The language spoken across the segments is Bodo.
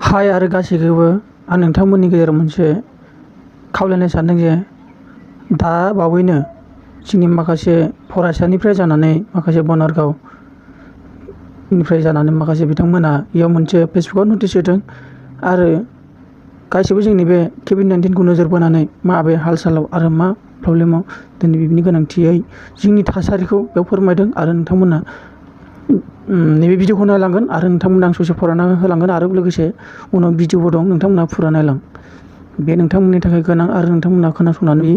हाय आरो गासैखौबो आं नोंथांमोननि गेजेराव मोनसे खावलायनो सानदों जे दा बावैनो जोंनि माखासे फरायसानिफ्राय जानानै माखासे बनारगावनिफ्राय जानानै माखासे बिथांमोना बेयाव मोनसे फेसबुकआव नटिस होदों आरो गासैबो जोंनि बे कभिड-19 खौ नोजोर बोनानै मा बे हाल सालाव आरो मा प्रब्लेमाव दिनै बिनि गोनांथियै जोंनि थासारिखौ बेयाव फोरमायदों आरो नोंथांमोना नैबे भिडिअखौ नायलांगोन आरो नोंथांमोना आं ससे फरायना होलांगोन आरो लोगोसे उनाव भिडिअबो दं नोंथांमोना फुरा नायलां बे नोंथांमोननि थाखाय गोनां आरो नोंथांमोना खोनासंनानै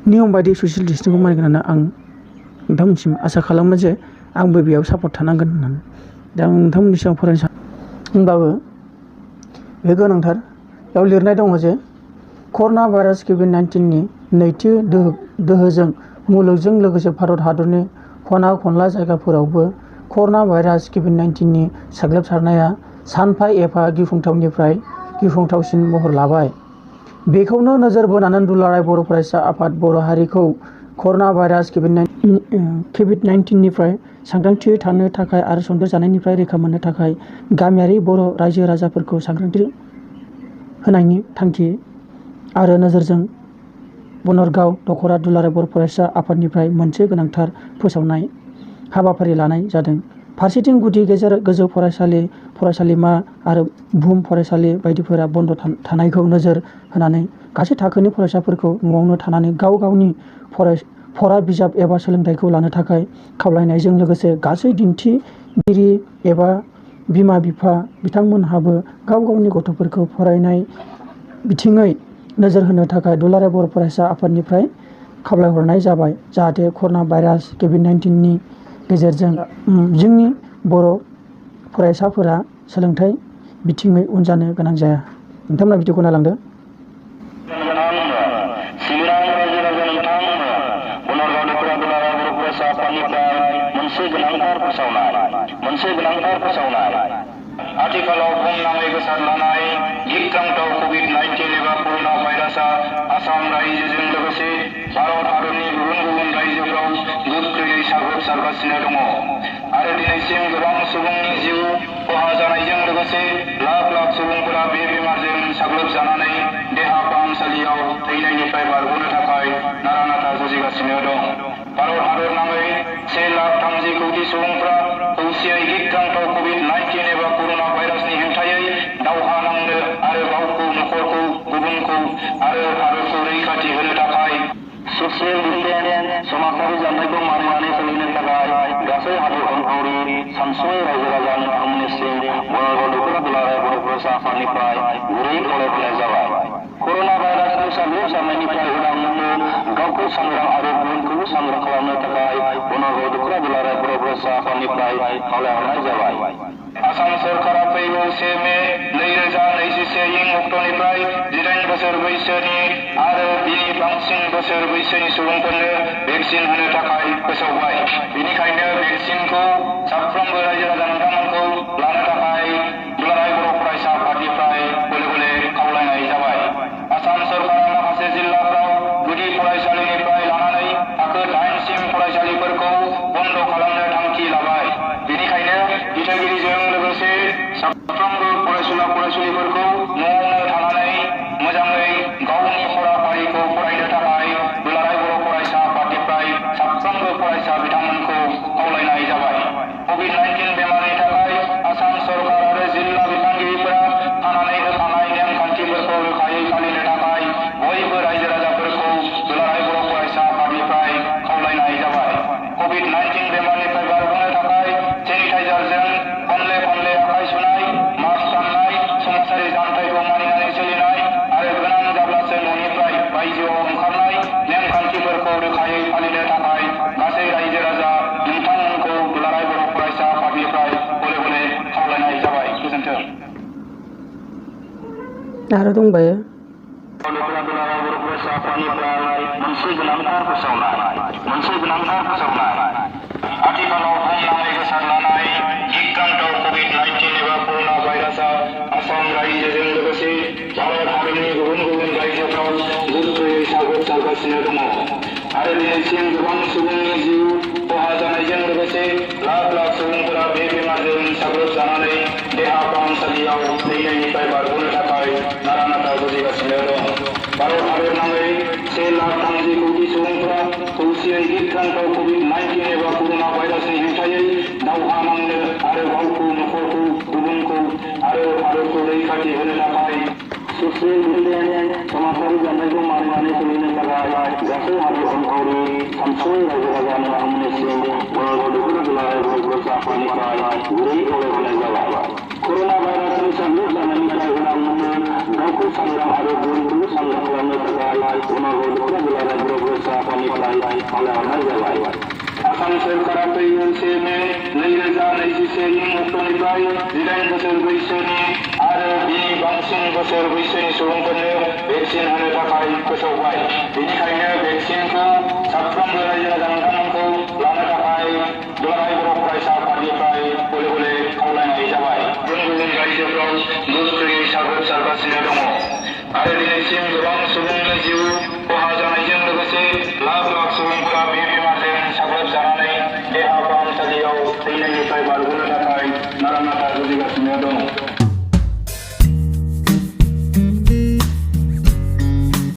नियम बायदि ससियेल डिस्टेन्सखौ मानिगोन होननानै आं नोंथांमोनसिम आसा खालामो जे आंबो बेयाव सापर्ट थानांगोन होननानै दा आं नोंथांमोननि सिगाङाव फरायनो सानो होनबाबो बे गोनांथार बेयाव लिरनाय दङ जे कर'ना भाइरास कभिड-19नि नैथि दोहौजों मुलुगजों लोगोसे भारत हादरनि खना खनला जायगाफोरावबो कर'ना भाइरास कभिड-19नि साग्लोबसारनाया सानफा एफा गिख्रंथावनिफ्राय गिख्रंथावसिन महर लाबाय। बेखौनो नोजोर बोनानै दुलाराय बर' फरायसा आफाद बर' हारिखौ कर'ना भाइरास कभिड-19निफ्राय सांग्रांथियै थानो थाखाय आरो सन्देरजानायनिफ्राय रैखा मोननो थाखाय गामियारि बर' रायजो राजाफोरखौ सांग्रांथि होनायनि थांखि आरो नोजोरजों बनरगाव दख'रा दुलाराय बर' फरायसा आफादनिफ्राय मोनसे गोनांथार फोसावनाय हाबाफारि लानाय जादों। फारसेथिं गुदि गेजेर गोजौ फरायसालि फरायसालिमा आरो बुहुम फरायसालि बायदिफोरा बन्द थानायखौ नोजोर होनानै गासै थाखोनि फरायसाफोरखौ न'आवनो थानानै गाव गावनि फरा बिजाब एबा सोलोंथाइखौ लानो थाखाय खावलायनायजों लोगोसे गासै दिन्थिगिरि एबा बिमा बिफा बिथांमोनहाबो गाव गावनि गथ'फोरखौ फरायनाय बिथिङै नोजोर होनो थाखाय दुलाराय बर' फरायसा आफादनिफ्राय खावलायहरनाय जाबाय जाहाथे कर'ना भाइरास कभिड-19नि गेजेरजों जोंनि बर' फरायसाफोरा सोलोंथाइ बिथिङै उन जानो गोनां जाया। नोंथांमोना भिडिअखौ नायलांदो। आथिखालाव बुहुमनाङै गोसारलानाय गिख्रंथाव कभिड-19 एबा कर'ना भाइरासआ आसाम रायजोजों लोगोसे भारत हादरनि गुबुन गुबुन रायजोफोराव गोख्रैयै साग्लोबसारगासिनो दङ आरो दिनैसिम गोबां सुबुंनि जिउ खहा जानायजों लोगोसे लाख लाख सुबुंफोरा बे बेमारजों साग्लोबजानानै देहा फाहामसालियाव थैनायनिफ्राय बारग'नो थाखाय नारा नाथा जुजिगासिनो दं। भारत हादरनाङै 1,30,000 कौटि सुबुंफ्रा खौसेयै गिख्रंथाव कभिड-19 एबा कर'ना भाइरासनि हेंथायै दावहा नांनो आरो गावखौ न'खरखौ गुबुनखौ आरो हादरखौ रैखाथि होनो थाखाय ससियेल डिस्टेन्स समाजारि जानथायखौ मानिनानै सोलिनो थाखाय गासै हादर अनफावरि सानसुमै रायजो राजा नोंथांमोननिसिम बनरगाव दख'रा दुलाराय बर' फरायसा आफादनिफ्राय गुरै खावलायहरनाय जाबाय। कर'ना भाइरासनि साग्लोबसारनायनिफ्राय उदां मोननो गावखौ सांग्रां आरो गुबुनखौबो सांग्रां खालामनो थाखाय बनरगाव दख'रा दुलाराय बर' फरायसा आफादनिफ्राय खावलायहरनाय जाबाय। आसाम सरकारा फैगौ 1 मे 2021 इं अक्ट'निफ्राय 18 बोसोर बैसोनि आरो बिनि बांसिन बोसोर बैसोनि सुबुंफोरनो भेक्सिन होनो थाखाय फोसावबाय। बेनिखायनो भेक्सिनखौ साफ्रोमबो रायजो राजा नोंथांमोनखौ लानो थाखाय दुलाराय बर' फरायसा आफादनिफ्राय गले गले खावलायनाय जाबाय। आसाम सरकारा माखासे जिल्लाफ्राव गुदि फरायसालिनिफ्राय लानानै थाखो 8 सिम फरायसालिफोरखौ बन्द खालामनो थांखि लाबाय। बेनिखायनो दिथागिरिजों लोगोसे साफ्रोमबो फरायसुला फरायसुलिफोरखौ न'आवनो थानानै मोजाङै गावनि फराफारिखौ फरायनो थाखाय दुलाराय बर' फरायसा आफादनिफ्राय साफ्रोमबो फरायसा बिथांमोनखौ खावलायनाय जाबाय। कभिड-19 बेमारनि थाखाय आसाम सरकार आरो जिल्ला बिफानगिरिफोरा खानानै होखानाय नेमखान्थिफोरखौ रोखायै फालिनो थाखाय बयबो रायजो राजाफोरखौ दुलाराय बर' फरायसा आफादनिफ्राय खावलायनाय जाबाय। कभिड-19 बेमारनिफ्राय बारग'नो थाखाय सेनिटाइजारजों खनले खनले आखाइ सुनाय, मास्क गाननाय, समाजारि जानथायखौ मानिनानै सोलिनाय आरो गोनां जाब्लासो न'निफ्राय बायजोआव ओंखारनाय नेमखान्थिफोरखौ रोखायै फालिनो थाखाय गासै रायजो राजा नोंथांमोनखौ दुलाराय बर' फरायसा आफादनिफ्राय गले गले खावलायनाय जाबाय। गोजोन्थों। आरो दंबायो। दुलाराय बर' फरायसा आफादनिफ्राय मोनसे गोनांथार फोसावनाय आथिखालाव बुहुमनाङै गोसारलानाय गिख्रंथाव कभिड-19 एबा कर'ना भाइरासआ आसाम रायजोजों लोगोसे भारत हादरनि गुबुन गुबुन रायजोफ्राव गोख्रैयै साग्लोबसारगासिनो दङ आरो दिनैसिम गोबां सुबुंनि जिउ खहा खहा जानायजों लोगोसे लाख लाख सुबुंफोरा बे बेमारजों साग्लोबजानानै देहा फाहामसालियाव थैनायनिफ्राय बारग'नो थाखाय नारा नाथा जुजिगासिनो दं। भारत हादरनाङै 1,30,000 कौटि सुबुंफोरा खौसेयै गिख्रांथाव COVID-19 एबा कर'ना भाइरासनि हेंथायै दावहा नांनो आरो गावखौ, नखरखौ, गुबुनखौ आरो हादरखौ रैखाथि होनो थाखाय ससियेल डिस्टेन्स समाजारि जानथायखौ मानिनानै सोलिनो थाखाय गासै हादर अनफावरि सानसुमै रायजो राजानो आंनिसिम गथ'फोर दुलाराय भारतबर्ष आफादनिफ्राय गुरै खावलायहरनाय जाबाय। कर'ना भाइरासनि साग्लोबजानायनिफ्राय उदां मोननो गावखौ सांग्रां आरो बयखौबो सांग्रां खालामनो थाखाय गथ'फोर दुलाराय भारतबर्ष आफादनिफ्राय खावलायहरनाय जाबाय। आसाम सोरखारा फैगौ 1 मे 2021 अक्ट'निफ्राय 18 बोसोर बैसोनि आरो बिनि बांसिन बोसोर बैसोनि सुबुंफोरनो भेक्सिन होनो थाखाय फोसावबाय। बेनिखायनो भेक्सिनखौ साफ्रोमबो रायजो राजा नोंथांमोनखौ लानो थाखाय दुलाराय बर' फरायसा आफादनिफ्राय गले गले खावलायनाय जाबाय। गुबुन गुबुन रायजोफ्राव गोख्रैयै साग्लोबसारगासिनो दङ आरो दिनैसिम गोबां सुबुंनि जिउ खहा जानायजों लोगोसे लाख लाख सुबुंफोरा बे बेमारजों साग्लोबजानानै देहा फाहामसालियाव थैनायनिफ्राय बारग'नो थाखाय नारा नाथा जुजिगासिनो दं।